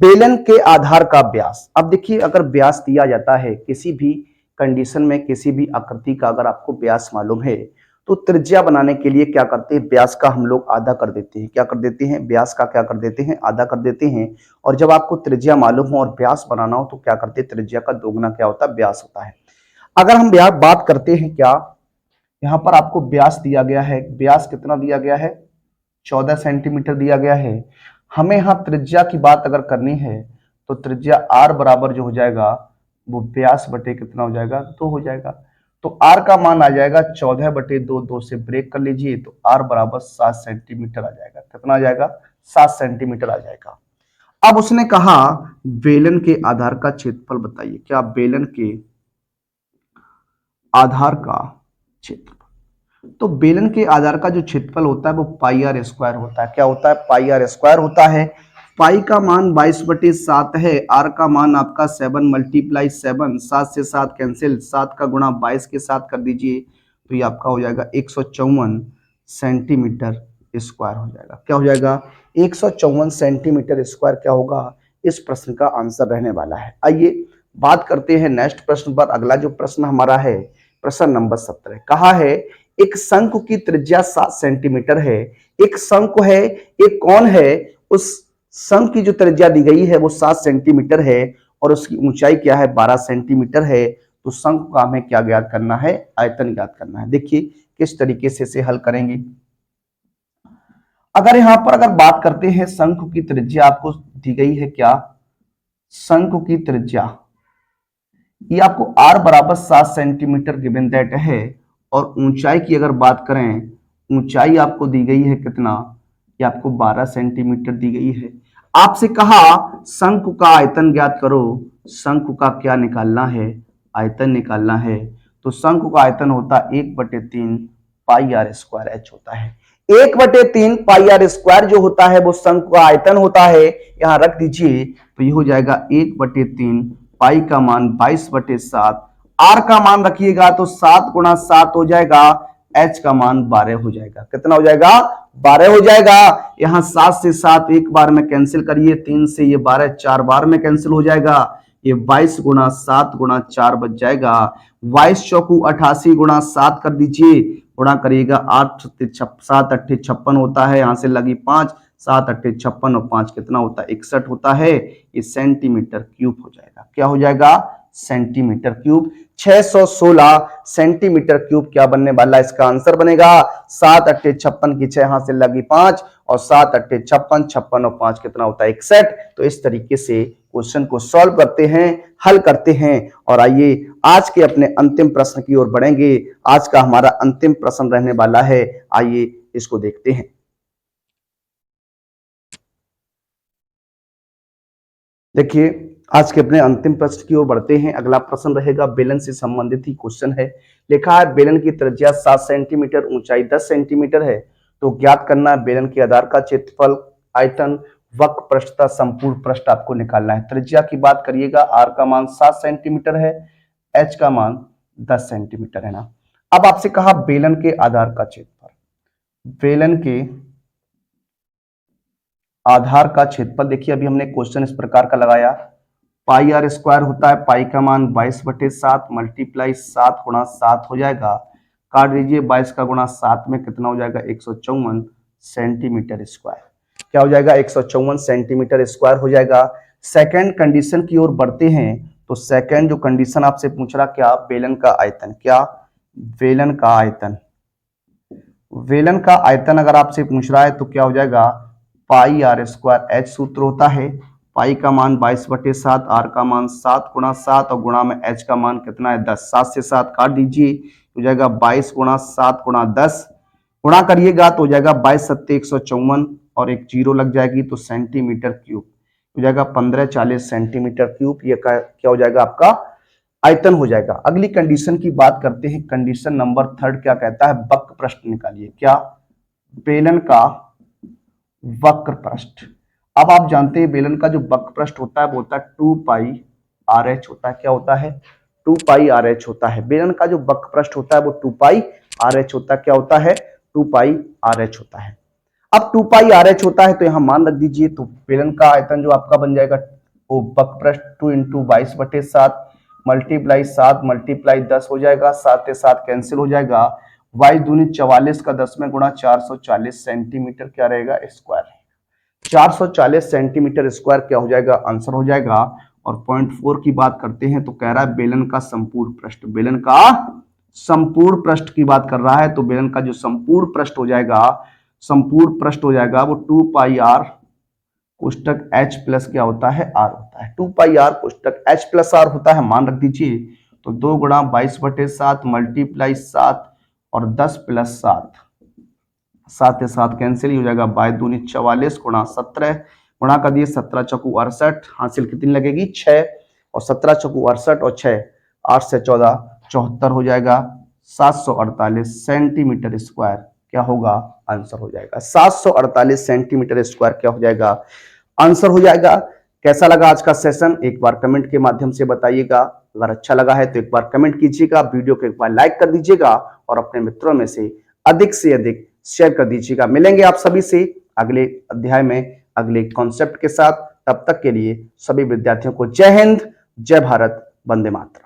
बेलन के आधार का व्यास, अब देखिए अगर व्यास दिया जाता है किसी भी कंडीशन में, किसी भी आकृति का अगर आपको व्यास मालूम है तो त्रिज्या बनाने के लिए क्या करते हैं, व्यास का हम लोग आधा कर देते हैं। क्या कर देते हैं, व्यास का क्या कर देते हैं, आधा कर देते हैं। और जब आपको त्रिज्या मालूम हो और व्यास बनाना हो तो क्या करते हैं, त्रिज्या का दोगुना क्या होता है, व्यास होता है। अगर हम व्यास बात करते हैं, क्या यहाँ पर आपको व्यास दिया गया है, व्यास कितना दिया गया है 14 सेंटीमीटर दिया गया है। हमें यहाँ त्रिज्या की बात अगर करनी है तो त्रिज्या r बराबर जो हो जाएगा वो व्यास बटे कितना हो जाएगा 2 हो जाएगा। तो r का मान आ जाएगा 14/2, 2 से ब्रेक कर लीजिए तो r बराबर 7 सेंटीमीटर आ जाएगा। कितना आ जाएगा, 7 सेंटीमीटर आ जाएगा। अब उसने कहा बेलन के आधार का क्षेत्रफल बताइए। क्या बेलन के आधार का क्षेत्रफल, तो बेलन के आधार का जो क्षेत्रफल होता है वो πr² होता है। क्या होता है, πr² होता है। पाई का मान 22/7 है, r का मान आपका 7 × 7, 7 से 7 कैंसिल, 7 का गुणा 22 के साथ कर दीजिए तो ये आपका हो जाएगा 154 सेंटीमीटर स्क्वायर हो जाएगा। क्या हो जाएगा, 154 सेंटीमीटर स्क्वायर क्या होगा, इस प्रश्न का आंसर रहने वाला है। आइए बात करते हैं नेक्स्ट प्रश्न पर। अगला जो प्रश्न हमारा है प्रश्न नंबर 17। कहा है एक शंकु की त्रिज्या 7 सेंटीमीटर है, एक शंकु है, एक कौन है, उस शंकु की जो त्रिज्या दी गई है वो 7 सेंटीमीटर है और उसकी ऊंचाई क्या है 12 सेंटीमीटर है। तो शंकु का हमें क्या ज्ञात करना है, आयतन ज्ञात करना है। देखिए किस तरीके से इसे हल करेंगे। अगर यहां पर अगर बात करते हैं शंकु की त्रिज्या आपको दी गई है क्या, शंकु की त्रिज्या ये आपको r बराबर 7 सेंटीमीटर गिवन दैट है और ऊंचाई की अगर बात करें, ऊंचाई आपको दी गई है कितना, ये आपको 12 सेंटीमीटर दी गई है। आपसे कहा शंकु का आयतन ज्ञात करो, शंकु का क्या निकालना है, आयतन निकालना है। तो शंकु का आयतन होता है 1/3 पाई आर स्क्वायर एच होता है। 1/3 पाई आर स्क्वायर जो होता है वो शंकु का आयतन होता है। यहां रख दीजिए तो ये हो जाएगा 1/3 पाई का मान 22/7, आर का मान रखिएगा तो 7 गुणा 7 हो जाएगा, एच का मान 12 हो जाएगा। कितना हो जाएगा, 12 हो जाएगा। यहां 7 से 7 एक बार में कैंसिल करिए, 3 से ये 12 4 बार में कैंसिल हो जाएगा। ये 22 गुणा 7 गुणा 4 बच जाएगा। 22 चौकू 88 गुणा 7 कर दीजिए, गुणा करिएगा 8 7 8 56 होता है, यहां से लगी 5 7 8 56 और 5 कितना होता है 61 होता है। ये सेंटीमीटर क्यूब हो जाएगा। क्या हो जाएगा, सेंटीमीटर क्यूब। 616 सेंटीमीटर क्यूब क्या बनने वाला, इसका आंसर बनेगा 7 8 56 की 6 यहां से लगी 5 और 7 8 56 56 और 5 कितना होता है 61। तो इस तरीके से क्वेश्चन को सॉल्व करते हैं, हल करते हैं। और आइए आज के अपने अंतिम प्रश्न की ओर बढ़ेंगे। आज का हमारा अंतिम प्रश्न रहने वाला है, आइए इसको देखते हैं। देखिए आज के अपने अंतिम प्रश्न की ओर बढ़ते हैं। अगला प्रश्न रहेगा बेलन से संबंधित ही क्वेश्चन है। लिखा है बेलन की त्रिज्या 7 सेंटीमीटर, ऊंचाई 10 सेंटीमीटर है, तो ज्ञात करना है बेलन के आधार का क्षेत्रफल, आयतन, वक्र पृष्ठ तथा संपूर्ण पृष्ठ आपको निकालना है। त्रिज्या की बात करिएगा, आर का मान 7 सेंटीमीटर है, एच का मान 10 सेंटीमीटर है ना। अब आपसे कहा बेलन के आधार का क्षेत्रफल, बेलन के आधार का क्षेत्रफल। देखिए अभी हमने क्वेश्चन इस प्रकार का लगाया, पाई आर स्क्वायर होता है, पाई का मान 22/7 मल्टीप्लाई 7 गुणा 7 हो जाएगा। काट दीजिए 22 का गुणा 7 में कितना हो जाएगा 154 सेंटीमीटर स्क्वायर। क्या हो जाएगा 154 सेंटीमीटर स्क्वायर हो जाएगा। सेकंड कंडीशन की ओर बढ़ते हैं। तो सेकंड जो कंडीशन आपसे पूछ रहा क्या, बेलन का आयतन। क्या, बेलन का आयतन। बेलन का आयतन अगर आपसे पूछ रहा है तो क्या हो जाएगा पाई आर स्क्वायर, एच सूत्र होता है, पाई का मान 22/7, आर का मान 7 गुणा 7 और गुणा में एच का मान कितना है 10। 7 से 7 काट दीजिए, हो जाएगा 22 गुणा 7 गुणा 10, गुणा करिएगा तो हो जाएगा 22 सत्ते 154 और एक जीरो लग जाएगी तो सेंटीमीटर क्यूब हो जाएगा 1540 सेंटीमीटर क्यूब। ये क्या हो जाएगा आपका आयतन हो जाएगा। अगली कंडीशन की बात करते हैं। कंडीशन नंबर 3 क्या कहता है, वक्र पृष्ठ निकालिए। क्या, बेलन का वक्र पृष्ठ। अब आप जानते हैं बेलन का जो वक्र पृष्ठ होता है वो होता है 2 पाई आर एच होता है। क्या होता है, 2 पाई आर एच होता है। बेलन का जो वक्र पृष्ठ होता है वो 2 पाई आर एच होता है। क्या होता है, 2 पाई आर एच होता है। अब 2 पाई आर एच होता है तो यहां मान रख दीजिए, तो बेलन का आयतन जो आपका बन जाएगा वो वक्र पृष्ठ 2 × 22/7 मल्टीप्लाई 7 मल्टीप्लाई 10 हो जाएगा, 7 से 7 कैंसिल हो जाएगा, 22 दूनी 44 का 10 में गुणा 440 सेंटीमीटर क्या रहेगा स्क्वायर। 440 सेंटीमीटर स्क्वायर क्या हो जाएगा, आंसर हो जाएगा। और 0.4 की बात करते हैं तो कह रहा है बेलन का संपूर्ण पृष्ठ, बेलन का संपूर्ण पृष्ठ की बात कर रहा है। तो बेलन का जो संपूर्ण पृष्ठ हो जाएगा, संपूर्ण पृष्ठ हो जाएगा वो 2 पाई आर कोष्टक h प्लस क्या होता है आर होता है। 2 पाई आर कोष्टक h प्लस आर होता है, मान रख दीजिए। तो 2 गुणा 22/7 मल्टीप्लाई 7 और 10 प्लस 7, 7 से 7 कैंसिल ही हो जाएगा, 22 दूनी 44 गुणा 17 गुणा कर दिए, 17 चौकू 68, हासिल कितनी लगेगी 6 और 17 चौकू 68 और 6 8 से 14 74 हो जाएगा, 748 सेंटीमीटर स्क्वायर क्या होगा, आंसर हो जाएगा। 748 सेंटीमीटर स्क्वायर क्या हो जाएगा, आंसर हो जाएगा। कैसा लगा आज का सेशन, एक बार कमेंट के माध्यम से बताइएगा। अगर अच्छा लगा है तो एक बार कमेंट कीजिएगा, वीडियो को एक बार लाइक कर दीजिएगा और अपने मित्रों में से अधिक शेयर कर दीजिएगा। मिलेंगे आप सभी से अगले अध्याय में अगले कॉन्सेप्ट के साथ। तब तक के लिए सभी विद्यार्थियों को जय हिंद, जय भारत, वंदे मातरम।